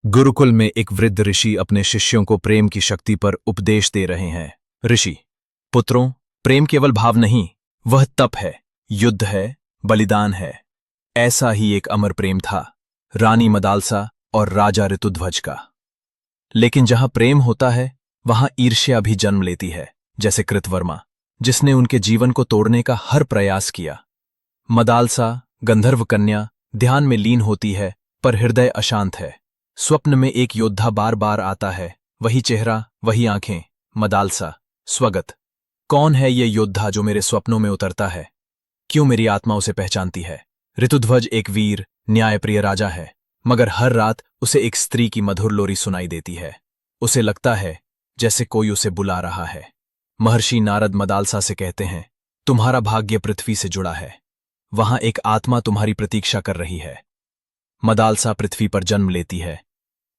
गुरुकुल में एक वृद्ध ऋषि अपने शिष्यों को प्रेम की शक्ति पर उपदेश दे रहे हैं। ऋषि: पुत्रों, प्रेम केवल भाव नहीं, वह तप है, युद्ध है, बलिदान है। ऐसा ही एक अमर प्रेम था रानी मदालसा और राजा ऋतुध्वज का। लेकिन जहां प्रेम होता है वहां ईर्ष्या भी जन्म लेती है, जैसे कृतवर्मा, जिसने उनके जीवन को तोड़ने का हर प्रयास किया। मदालसा, गंधर्व कन्या, ध्यान में लीन होती है पर हृदय अशांत है। स्वप्न में एक योद्धा बार बार आता है, वही चेहरा, वही आंखें। मदालसा: स्वगत। कौन है ये योद्धा जो मेरे स्वप्नों में उतरता है? क्यों मेरी आत्मा उसे पहचानती है? ऋतुध्वज एक वीर, न्यायप्रिय राजा है, मगर हर रात उसे एक स्त्री की मधुर लोरी सुनाई देती है। उसे लगता है जैसे कोई उसे बुला रहा है। महर्षि नारद मदालसा से कहते हैं, तुम्हारा भाग्य पृथ्वी से जुड़ा है, वहां एक आत्मा तुम्हारी प्रतीक्षा कर रही है। मदालसा पृथ्वी पर जन्म लेती है,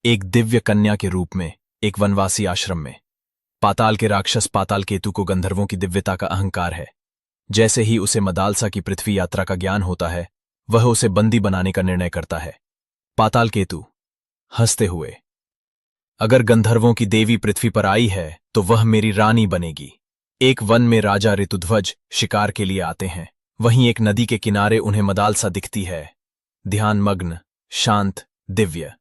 एक दिव्य कन्या के रूप में, एक वनवासी आश्रम में। पाताल के राक्षस पाताल केतु को गंधर्वों की दिव्यता का अहंकार है। जैसे ही उसे मदालसा की पृथ्वी यात्रा का ज्ञान होता है, वह उसे बंदी बनाने का निर्णय करता है। पाताल केतु हंसते हुए: अगर गंधर्वों की देवी पृथ्वी पर आई है तो वह मेरी रानी बनेगी। एक वन में राजा ऋतुध्वज शिकार के लिए आते हैं। वहीं एक नदी के किनारे उन्हें मदालसा दिखती है, ध्यानमग्न, शांत, दिव्य।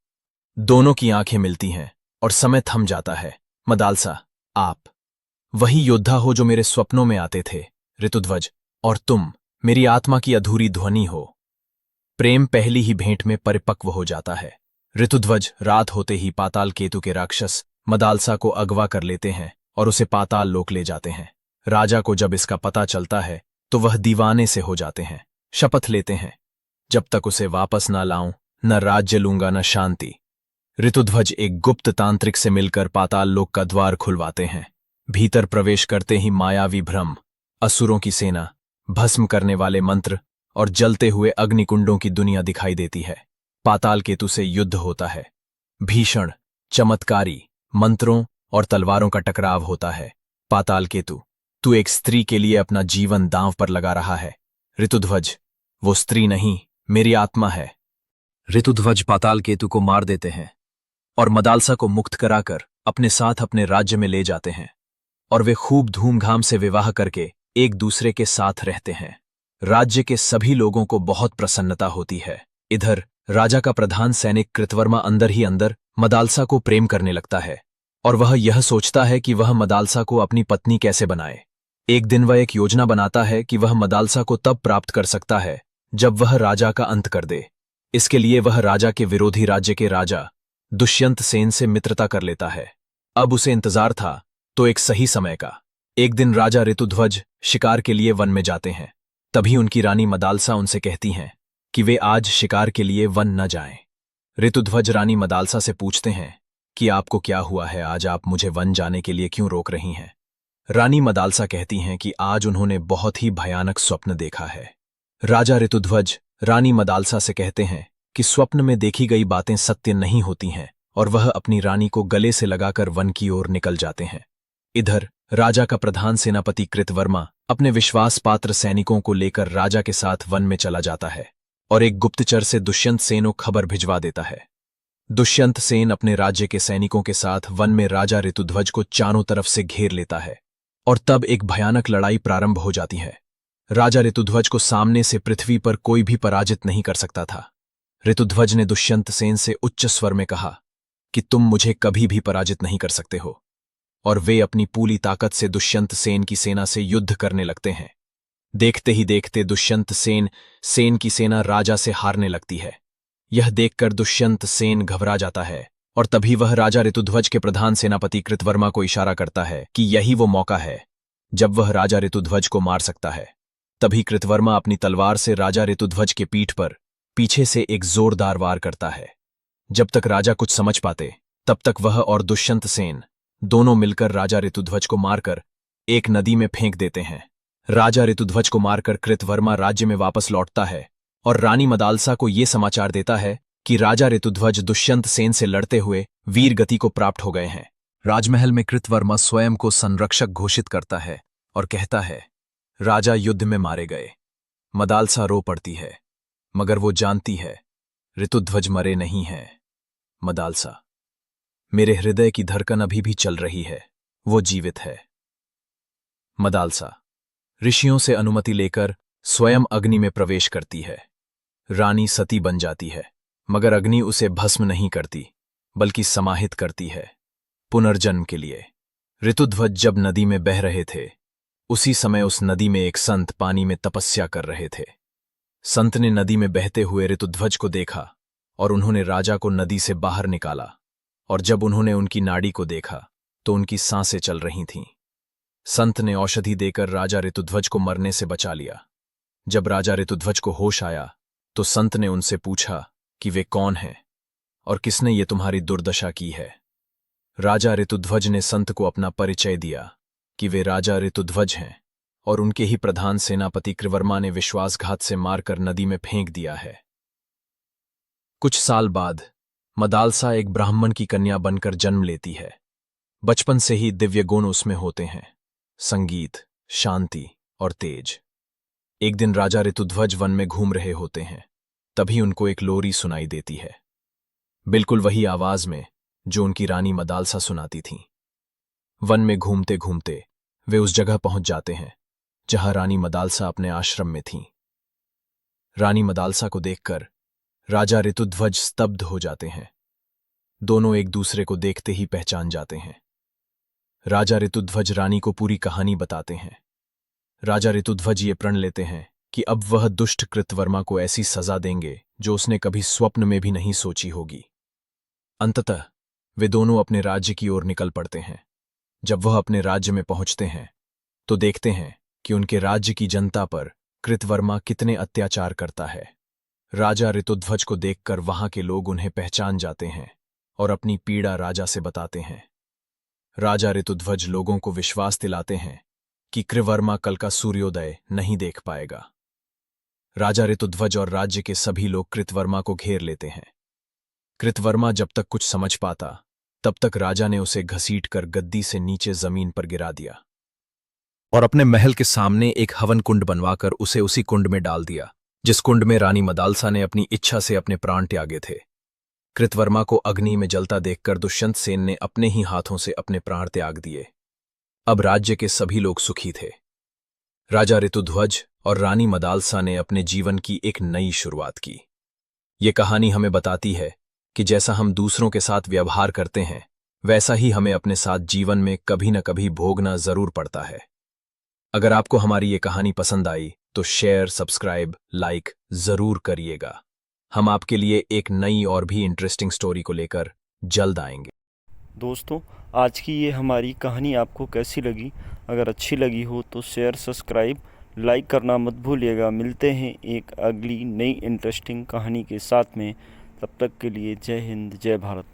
दोनों की आंखें मिलती हैं और समय थम जाता है। मदालसा: आप वही योद्धा हो जो मेरे स्वप्नों में आते थे। ऋतुध्वज: और तुम मेरी आत्मा की अधूरी ध्वनि हो। प्रेम पहली ही भेंट में परिपक्व हो जाता है। ऋतुध्वज रात होते ही पाताल केतु के राक्षस मदालसा को अगवा कर लेते हैं और उसे पाताल लोक ले जाते हैं। राजा को जब इसका पता चलता है तो वह दीवाने से हो जाते हैं। शपथ लेते हैं, जब तक उसे वापस ना लाऊं, न राज्य लूंगा न शांति। ऋतुध्वज एक गुप्त तांत्रिक से मिलकर पाताल लोक का द्वार खुलवाते हैं। भीतर प्रवेश करते ही मायावी भ्रम, असुरों की सेना, भस्म करने वाले मंत्र और जलते हुए अग्निकुंडों की दुनिया दिखाई देती है। पाताल केतु से युद्ध होता है। भीषण, चमत्कारी मंत्रों और तलवारों का टकराव होता है। पाताल केतु: तू एक स्त्री के लिए अपना जीवन दांव पर लगा रहा है। ऋतुध्वज: वो स्त्री नहीं, मेरी आत्मा है। ऋतुध्वज पाताल केतु को मार देते हैं और मदालसा को मुक्त कराकर अपने साथ अपने राज्य में ले जाते हैं, और वे खूब धूमधाम से विवाह करके एक दूसरे के साथ रहते हैं। राज्य के सभी लोगों को बहुत प्रसन्नता होती है। इधर राजा का प्रधान सैनिक कृतवर्मा अंदर ही अंदर मदालसा को प्रेम करने लगता है, और वह यह सोचता है कि वह मदालसा को अपनी पत्नी कैसे बनाए। एक दिन वह एक योजना बनाता है कि वह मदालसा को तब प्राप्त कर सकता है जब वह राजा का अंत कर दे। इसके लिए वह राजा के विरोधी राज्य के राजा दुष्यंत सेन से मित्रता कर लेता है। अब उसे इंतजार था तो एक सही समय का। एक दिन राजा ऋतुध्वज शिकार के लिए वन में जाते हैं। तभी उनकी रानी मदालसा उनसे कहती हैं कि वे आज शिकार के लिए वन न जाएं। ऋतुध्वज रानी मदालसा से पूछते हैं कि आपको क्या हुआ है, आज आप मुझे वन जाने के लिए क्यों रोक रही हैं? रानी मदालसा कहती हैं कि आज उन्होंने बहुत ही भयानक स्वप्न देखा है। राजा ऋतुध्वज रानी मदालसा से कहते हैं कि स्वप्न में देखी गई बातें सत्य नहीं होती हैं, और वह अपनी रानी को गले से लगाकर वन की ओर निकल जाते हैं। इधर राजा का प्रधान सेनापति कृतवर्मा अपने विश्वास पात्र सैनिकों को लेकर राजा के साथ वन में चला जाता है और एक गुप्तचर से दुष्यंत सेन को खबर भिजवा देता है। दुष्यंत सेन अपने राज्य के सैनिकों के साथ वन में राजा ऋतुध्वज को चारों तरफ से घेर लेता है, और तब एक भयानक लड़ाई प्रारंभ हो जाती है। राजा ऋतुध्वज को सामने से पृथ्वी पर कोई भी पराजित नहीं कर सकता था। ऋतुध्वज ने दुष्यंत सेन से उच्च स्वर में कहा कि तुम मुझे कभी भी पराजित नहीं कर सकते हो, और वे अपनी पूरी ताकत से दुष्यंत सेन की सेना से युद्ध करने लगते हैं। देखते ही देखते दुष्यंत सेन की सेना राजा से हारने लगती है। यह देखकर दुष्यंत सेन घबरा जाता है, और तभी वह राजा ऋतुध्वज के प्रधान सेनापति कृतवर्मा को इशारा करता है कि यही वो मौका है जब वह राजा ऋतुध्वज को मार सकता है। तभी कृतवर्मा अपनी तलवार से राजा ऋतुध्वज के पीठ पर पीछे से एक जोरदार वार करता है। जब तक राजा कुछ समझ पाते तब तक वह और दुष्यंत सेन दोनों मिलकर राजा ऋतुध्वज को मारकर एक नदी में फेंक देते हैं। राजा ऋतुध्वज को मारकर कृतवर्मा राज्य में वापस लौटता है और रानी मदालसा को ये समाचार देता है कि राजा ऋतुध्वज दुष्यंत सेन से लड़ते हुए वीर गति को प्राप्त हो गए हैं। राजमहल में कृतवर्मा स्वयं को संरक्षक घोषित करता है और कहता है, राजा युद्ध में मारे गए। मदालसा रो पड़ती है, मगर वो जानती है ऋतुध्वज मरे नहीं हैं। मदालसा। मेरे हृदय की धड़कन अभी भी चल रही है, वो जीवित है। मदालसा ऋषियों से अनुमति लेकर स्वयं अग्नि में प्रवेश करती है। रानी सती बन जाती है, मगर अग्नि उसे भस्म नहीं करती, बल्कि समाहित करती है पुनर्जन्म के लिए। ऋतुध्वज जब नदी में बह रहे थे, उसी समय उस नदी में एक संत पानी में तपस्या कर रहे थे। संत ने नदी में बहते हुए ऋतुध्वज को देखा और उन्होंने राजा को नदी से बाहर निकाला, और जब उन्होंने उनकी नाड़ी को देखा तो उनकी सांसें चल रही थीं। संत ने औषधि देकर राजा ऋतुध्वज को मरने से बचा लिया। जब राजा ऋतुध्वज को होश आया तो संत ने उनसे पूछा कि वे कौन हैं और किसने ये तुम्हारी दुर्दशा की है। राजा ऋतुध्वज ने संत को अपना परिचय दिया कि वे राजा ऋतुध्वज हैं और उनके ही प्रधान सेनापति कृवर्मा ने विश्वासघात से मारकर नदी में फेंक दिया है। कुछ साल बाद मदालसा एक ब्राह्मण की कन्या बनकर जन्म लेती है। बचपन से ही दिव्य गुण उसमें होते हैं, संगीत, शांति और तेज। एक दिन राजा ऋतुध्वज वन में घूम रहे होते हैं, तभी उनको एक लोरी सुनाई देती है, बिल्कुल वही आवाज में जो उनकी रानी मदालसा सुनाती थीं। वन में घूमते घूमते वे उस जगह पहुंच जाते हैं जहां रानी मदालसा अपने आश्रम में थीं। रानी मदालसा को देखकर राजा ऋतुध्वज स्तब्ध हो जाते हैं। दोनों एक दूसरे को देखते ही पहचान जाते हैं। राजा ऋतुध्वज रानी को पूरी कहानी बताते हैं। राजा ऋतुध्वज ये प्रण लेते हैं कि अब वह दुष्ट कृतवर्मा को ऐसी सजा देंगे जो उसने कभी स्वप्न में भी नहीं सोची होगी। अंततः वे दोनों अपने राज्य की ओर निकल पड़ते हैं। जब वह अपने राज्य में पहुंचते हैं तो देखते हैं कि उनके राज्य की जनता पर कृतवर्मा कितने अत्याचार करता है। राजा ऋतुध्वज को देखकर वहां के लोग उन्हें पहचान जाते हैं और अपनी पीड़ा राजा से बताते हैं। राजा ऋतुध्वज लोगों को विश्वास दिलाते हैं कि कृतवर्मा कल का सूर्योदय नहीं देख पाएगा। राजा ऋतुध्वज और राज्य के सभी लोग कृतवर्मा को घेर लेते हैं। कृतवर्मा जब तक कुछ समझ पाता, तब तक राजा ने उसे घसीटकर गद्दी से नीचे जमीन पर गिरा दिया और अपने महल के सामने एक हवन कुंड बनवाकर उसे उसी कुंड में डाल दिया, जिस कुंड में रानी मदालसा ने अपनी इच्छा से अपने प्राण त्यागे थे। कृतवर्मा को अग्नि में जलता देखकर दुष्यंत सेन ने अपने ही हाथों से अपने प्राण त्याग दिए। अब राज्य के सभी लोग सुखी थे। राजा ऋतुध्वज और रानी मदालसा ने अपने जीवन की एक नई शुरुआत की। ये कहानी हमें बताती है कि जैसा हम दूसरों के साथ व्यवहार करते हैं, वैसा ही हमें अपने साथ जीवन में कभी न कभी भोगना जरूर पड़ता है। अगर आपको हमारी ये कहानी पसंद आई तो शेयर, सब्सक्राइब, लाइक जरूर करिएगा। हम आपके लिए एक नई और भी इंटरेस्टिंग स्टोरी को लेकर जल्द आएंगे। दोस्तों, आज की ये हमारी कहानी आपको कैसी लगी? अगर अच्छी लगी हो तो शेयर, सब्सक्राइब, लाइक करना मत भूलिएगा। मिलते हैं एक अगली नई इंटरेस्टिंग कहानी के साथ में। तब तक के लिए जय हिंद, जय भारत।